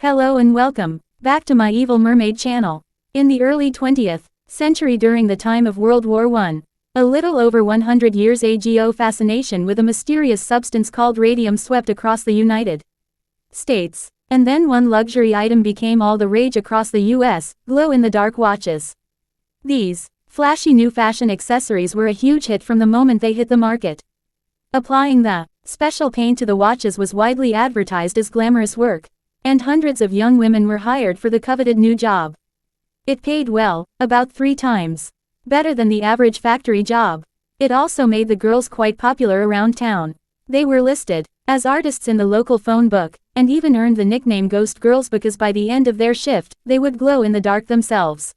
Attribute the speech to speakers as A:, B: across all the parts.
A: Hello and welcome back to my Evil Mermaid channel. In the early 20th century, during the time of World War I, a little over 100 years ago, fascination with a mysterious substance called radium swept across the United States. And then one luxury item became all the rage across the US: glow-in-the-dark watches. These flashy new fashion accessories were a huge hit from the moment they hit the market. Applying the special paint to the watches was widely advertised as glamorous work, and hundreds of young women were hired for the coveted new job. It paid well, about 3 times better than the average factory job. It also made the girls quite popular around town. They were listed as artists in the local phone book, and even earned the nickname Ghost Girls because by the end of their shift, they would glow in the dark themselves.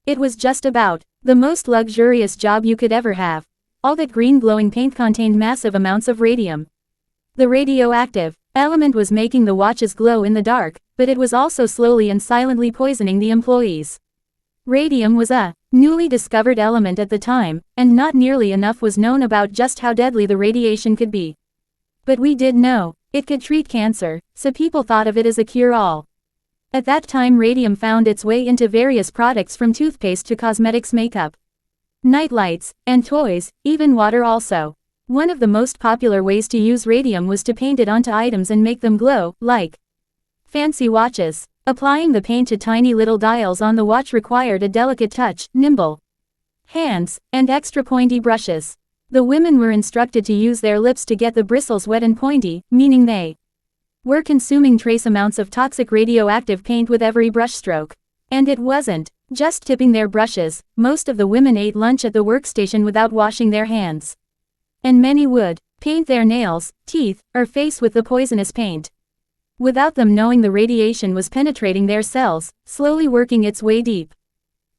A: It was just about the most luxurious job you could ever have. All that green glowing paint contained massive amounts of radium. The radioactive element was making the watches glow in the dark, but it was also slowly and silently poisoning the employees. Radium was a newly discovered element at the time, and not nearly enough was known about just how deadly the radiation could be. But we did know it could treat cancer, so people thought of it as a cure-all. At that time, radium found its way into various products, from toothpaste to cosmetics, makeup, night lights, and toys, even water also. One of the most popular ways to use radium was to paint it onto items and make them glow, like fancy watches. Applying the paint to tiny little dials on the watch required a delicate touch, nimble hands, and extra pointy brushes. The women were instructed to use their lips to get the bristles wet and pointy, meaning they were consuming trace amounts of toxic radioactive paint with every brushstroke. And it wasn't just tipping their brushes. Most of the women ate lunch at the workstation without washing their hands. And many would paint their nails, teeth, or face with the poisonous paint, without them knowing the radiation was penetrating their cells, slowly working its way deep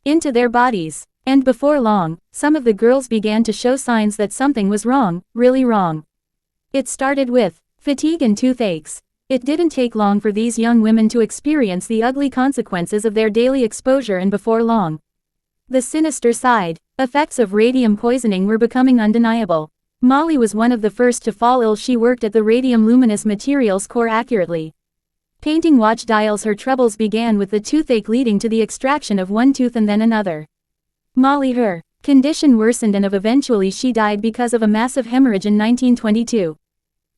A: into their bodies. And before long, some of the girls began to show signs that something was wrong, really wrong. It started with fatigue and toothaches. It didn't take long for these young women to experience the ugly consequences of their daily exposure, and before long, the sinister side effects of radium poisoning were becoming undeniable. Molly was one of the first to fall ill. She worked at the Radium Luminous Materials Core accurately painting watch dials. Her troubles began with the toothache, leading to the extraction of one tooth and then another. Her condition worsened, and eventually she died because of a massive hemorrhage in 1922.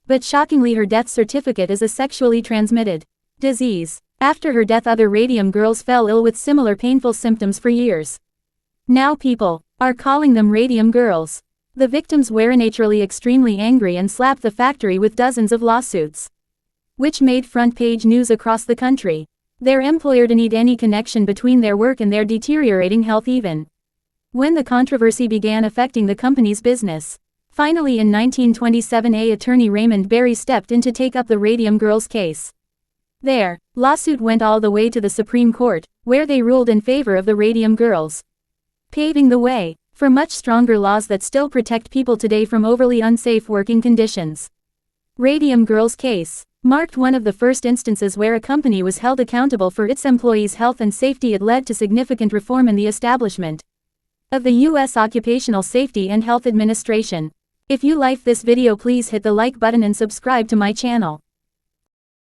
A: But shockingly, her death certificate is a sexually transmitted disease. After her death, other radium girls fell ill with similar painful symptoms for years. Now people are calling them radium girls. The victims were naturally extremely angry and slapped the factory with dozens of lawsuits, which made front-page news across the country. Their employer denied any connection between their work and their deteriorating health, even when the controversy began affecting the company's business. Finally, in 1927, attorney Raymond Berry stepped in to take up the Radium Girls case. Their lawsuit went all the way to the Supreme Court, where they ruled in favor of the Radium Girls, paving the way for much stronger laws that still protect people today from overly unsafe working conditions. Radium Girls case marked one of the first instances where a company was held accountable for its employees' health and safety. It led to significant reform in the establishment of the U.S. Occupational Safety and Health Administration. If you liked this video, please hit the like button and subscribe to my channel.